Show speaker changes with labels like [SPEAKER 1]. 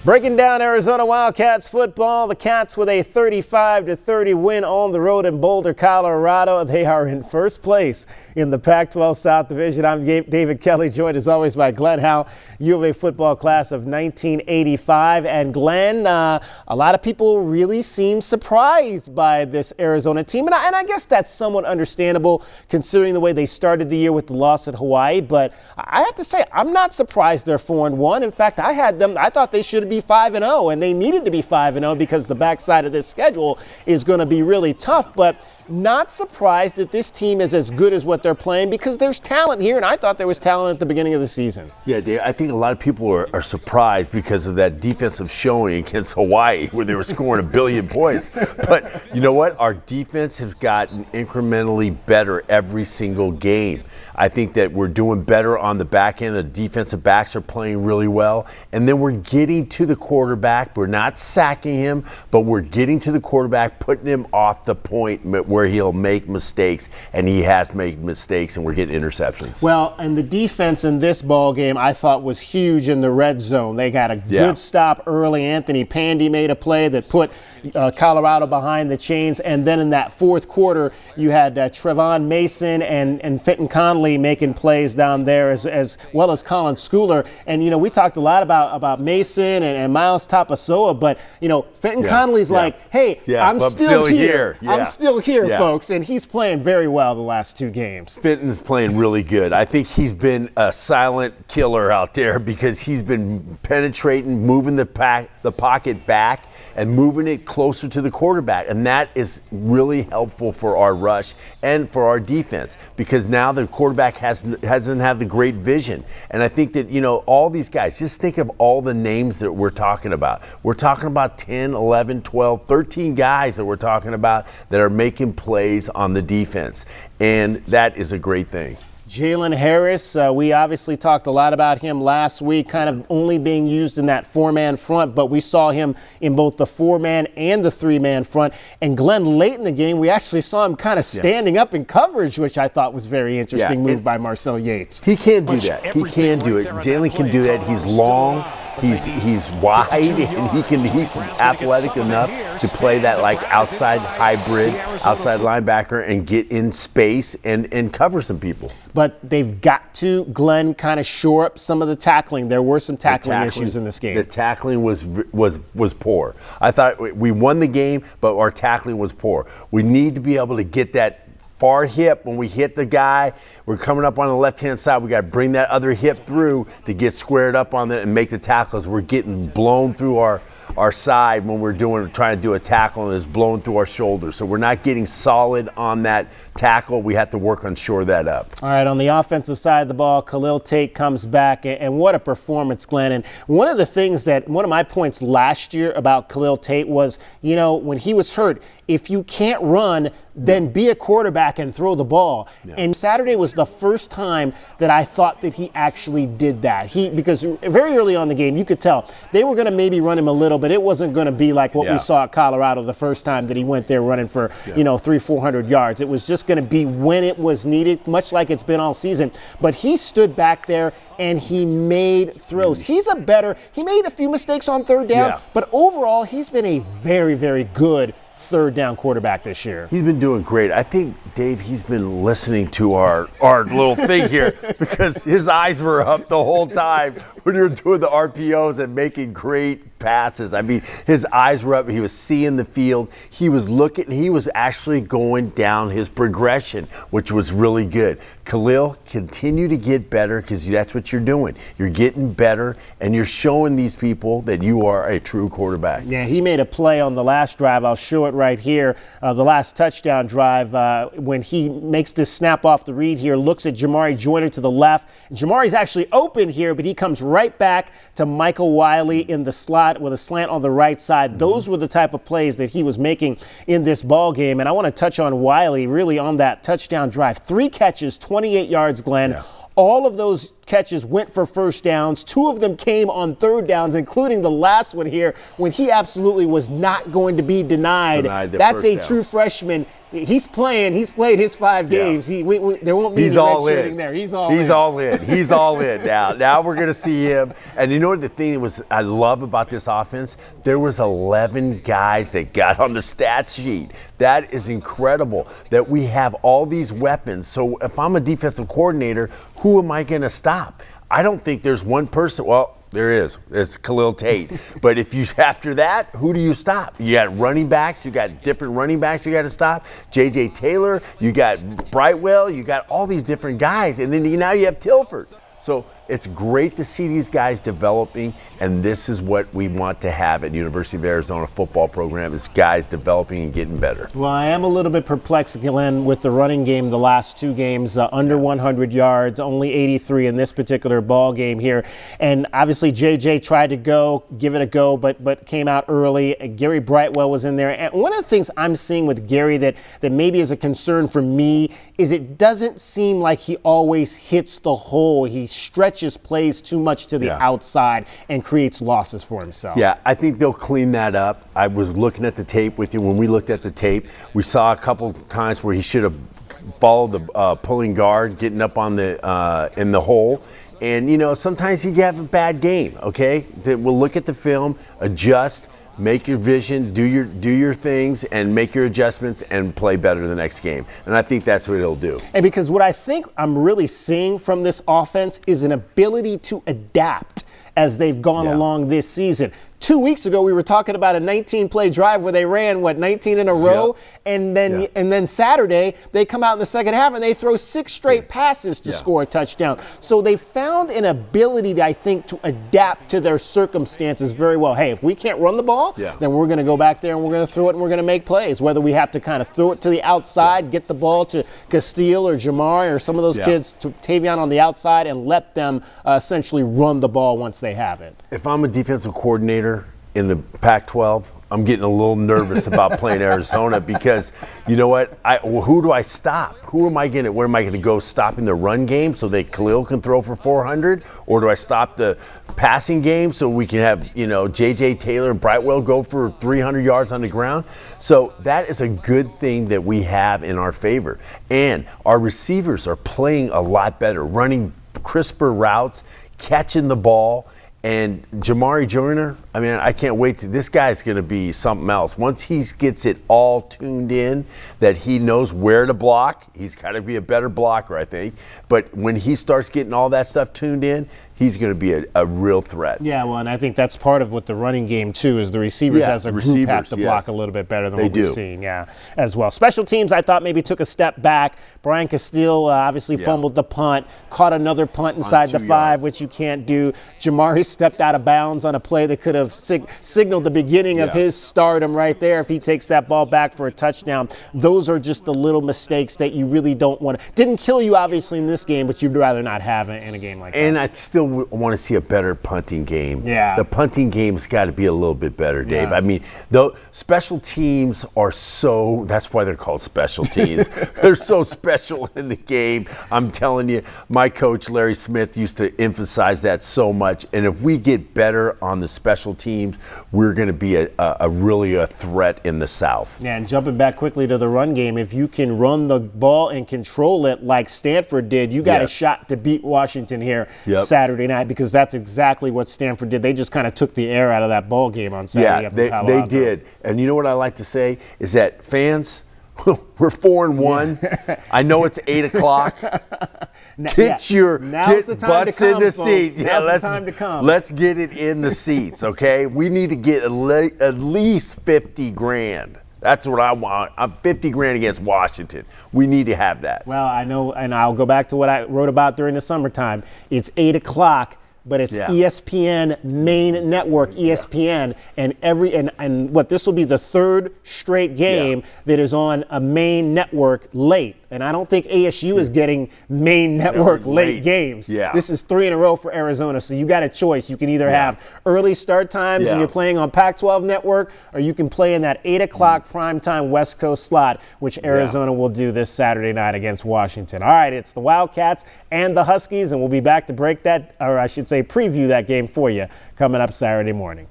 [SPEAKER 1] Breaking down Arizona Wildcats football, the Cats with a 35-30 win on the road in Boulder, Colorado. They are in first place in the Pac-12 South Division. I'm David Kelly, joined as always by Glenn Howell, U of A football class of 1985. And Glenn, a lot of people really seem surprised by this Arizona team. And I guess that's somewhat understandable considering the way they started the year with the loss at Hawaii. But I have to say, I'm not surprised they're 4-1. In fact, I thought they should be 5-0, and they needed to be 5-0 because the backside of this schedule is going to be really tough. But not surprised that this team is as good as what they're playing because there's talent here, and I thought there was talent at the beginning of the season.
[SPEAKER 2] Yeah, Dave, I think a lot of people are surprised because of that defensive showing against Hawaii where they were scoring 1 billion points. But you know what? Our defense has gotten incrementally better every single game. I think that we're doing better on the back end. The defensive backs are playing really well. And then we're getting to the quarterback. We're not sacking him, but we're getting to the quarterback, putting him off the point where he'll make mistakes. And he has made mistakes, and we're getting interceptions.
[SPEAKER 1] Well, and the defense in this ball game I thought was huge in the red zone. They got a good stop early. Anthony Pandy made a play that put Colorado behind the chains. And then in that fourth quarter, you had Trevon Mason and Fenton Conley making plays down there as well as Colin Schooler. And, you know, we talked a lot about Mason and Miles Tapasoa, but, you know, Fenton Conley's like, hey, I'm still here. I'm still here, folks. And he's playing very well the last 2 games.
[SPEAKER 2] Fenton's playing really good. I think he's been a silent killer out there because he's been penetrating, moving the pocket back and moving it closer to the quarterback. And that is really helpful for our rush and for our defense because now the quarterback hasn't had the great vision. And I think that, you know, all these guys, just think of all the names that we're talking about. We're talking about 10, 11, 12, 13 guys that we're talking about that are making plays on the defense. And that is a great thing.
[SPEAKER 1] Jalen Harris, we obviously talked a lot about him last week, kind of only being used in that 4-man front, but we saw him in both the 4-man and the 3-man front. And Glenn, late in the game, we actually saw him kind of standing up in coverage, which I thought was very interesting move by Marcel Yates.
[SPEAKER 2] He can do that. He can do it. Jalen can do that. He's long. He's wide, and he's athletic enough to play that like outside hybrid, outside linebacker, and get in space and cover some people.
[SPEAKER 1] But they've got to, Glenn, kind of shore up some of the tackling. There were some tackling issues in this game.
[SPEAKER 2] The tackling was poor. I thought we won the game, but our tackling was poor. We need to be able to get that far hip when we hit the guy. We're coming up on the left-hand side. We got to bring that other hip through to get squared up on it and make the tackles. We're getting blown through our side when we're trying to do a tackle, and it's blown through our shoulder. So we're not getting solid on that tackle. We have to work on shore that up.
[SPEAKER 1] All right, on the offensive side of the ball, Khalil Tate comes back, and what a performance, Glenn. And one of my points last year about Khalil Tate was, you know, when he was hurt, if you can't run, then be a quarterback and throw the ball. Yeah. And Saturday was the first time that I thought that he actually did that. Because very early on in the game, you could tell they were going to maybe run him a little, but it wasn't going to be like what we saw at Colorado the first time that he went there running for, 300-400 yards. It was just going to be when it was needed, much like it's been all season. But he stood back there and he made throws. He made a few mistakes on third down, but overall he's been a very, very good third down quarterback this year.
[SPEAKER 2] He's been doing great. I think, Dave, he's been listening to our little thing here because his eyes were up the whole time when we were doing the RPOs and making great passes. I mean, his eyes were up. He was seeing the field. He was looking. He was actually going down his progression, which was really good. Khalil, continue to get better because that's what you're doing. You're getting better, and you're showing these people that you are a true quarterback.
[SPEAKER 1] Yeah, he made a play on the last drive. I'll show it right here. The last touchdown drive when he makes this snap off the read here, looks at Jamari Joyner to the left. Jamari's actually open here, but he comes right back to Michael Wiley in the slot with a slant on the right side. Those were the type of plays that he was making in this ball game. And I want to touch on Wiley really on that touchdown drive. 3 catches, 28 yards, Glenn. Yeah. All of those catches went for first downs. 2 of them came on third downs, including the last one here when he absolutely was not going to be denied. That's a true freshman. He's played his 5 games. There won't be any redshirting there. He's all in.
[SPEAKER 2] He's all in now. Now we're going to see him. And you know what the thing was I love about this offense? There was 11 guys that got on the stat sheet. That is incredible that we have all these weapons. So if I'm a defensive coordinator, who am I going to stop? I don't think there's one person. Well, there is. It's Khalil Tate. But if you after that, who do you stop? You got running backs. You got different running backs you got to stop. J.J. Taylor. You got Brightwell. You got all these different guys. And then now you have Tilford. So it's great to see these guys developing, and this is what we want to have at University of Arizona football program is guys developing and getting better.
[SPEAKER 1] Well, I am a little bit perplexed, Glenn, with the running game the last 2 games, under 100 yards, only 83 in this particular ball game here. And obviously JJ tried to give it a go, but came out early. Gary Brightwell was in there. And one of the things I'm seeing with Gary that maybe is a concern for me is it doesn't seem like he always hits the hole. He stretches plays too much to the outside and creates losses for himself.
[SPEAKER 2] Yeah, I think they'll clean that up. I was looking at the tape with you. When we looked at the tape, we saw a couple times where he should have followed the pulling guard, getting up on the in the hole. And, you know, sometimes you have a bad game, okay? We'll look at the film, adjust, make your vision, do your things, and make your adjustments and play better the next game. And I think that's what he'll do.
[SPEAKER 1] And because what I think I'm really seeing from this offense is an ability to adapt as they've gone along this season. 2 weeks ago, we were talking about a 19-play drive where they ran, 19 in a row? And then Saturday, they come out in the second half and they throw 6 straight passes to score a touchdown. So they found an ability, I think, to adapt to their circumstances very well. Hey, if we can't run the ball, then we're going to go back there and we're going to throw it and we're going to make plays. Whether we have to kind of throw it to the outside, get the ball to Castile or Jamari or some of those kids, to Tavion on the outside, and let them essentially run the ball once they have it.
[SPEAKER 2] If I'm a defensive coordinator in the Pac-12, I'm getting a little nervous about playing Arizona because, you know what? Who do I stop? Where am I going to go stopping the run game so that Khalil can throw for 400? Or do I stop the passing game so we can have, J.J. Taylor and Brightwell go for 300 yards on the ground? So that is a good thing that we have in our favor. And our receivers are playing a lot better, running crisper routes, catching the ball. And Jamari Joyner, I can't wait this guy's going to be something else. Once he gets it all tuned in, that he knows where to block, he's got to be a better blocker, I think. But when he starts getting all that stuff tuned in, he's going to be a real threat.
[SPEAKER 1] Yeah, well, and I think that's part of what the running game, too, is the receivers as a group have to block a little bit better than what we've seen, as well. Special teams, I thought maybe took a step back. Brian Castile obviously fumbled the punt, caught another punt inside the 5, which you can't do. Jamari stepped out of bounds on a play that could have signaled the beginning of his stardom right there if he takes that ball back for a touchdown. Those are just the little mistakes that you really don't want to. Didn't kill you, obviously, in this game, but you'd rather not have it in a game like that.
[SPEAKER 2] And I still want to see a better punting game.
[SPEAKER 1] Yeah.
[SPEAKER 2] The punting game's got to be a little bit better, Dave. The special teams are that's why they're called special teams. They're so special in the game. I'm telling you, my coach, Larry Smith, used to emphasize that so much. And if we get better on the special teams, we're going to be really a threat in the South.
[SPEAKER 1] Yeah, and jumping back quickly to the run game, if you can run the ball and control it like Stanford did, you got a shot to beat Washington here Saturday night, because that's exactly what Stanford did. They just kind of took the air out of that ball game on Saturday.
[SPEAKER 2] Yeah, they did. And you know what I like to say is that fans, we're 4-1. I know it's 8 o'clock. Get butts in the seats. Let's get it in the seats, okay? We need to get at least $50,000. That's what I want. I'm $50,000 against Washington. We need to have that.
[SPEAKER 1] Well, I know, and I'll go back to what I wrote about during the summertime. It's 8 o'clock. But it's ESPN main network, ESPN, and what this will be the 3rd straight game that is on a main network late. And I don't think ASU is getting main network late games.
[SPEAKER 2] Yeah.
[SPEAKER 1] This is 3 in a row for Arizona. So you got a choice. You can either have early start times and you're playing on Pac-12 network, or you can play in that 8 o'clock primetime West Coast slot, which Arizona will do this Saturday night against Washington. All right, it's the Wildcats and the Huskies, and we'll be back to break that, or I should say preview that game for you coming up Saturday morning.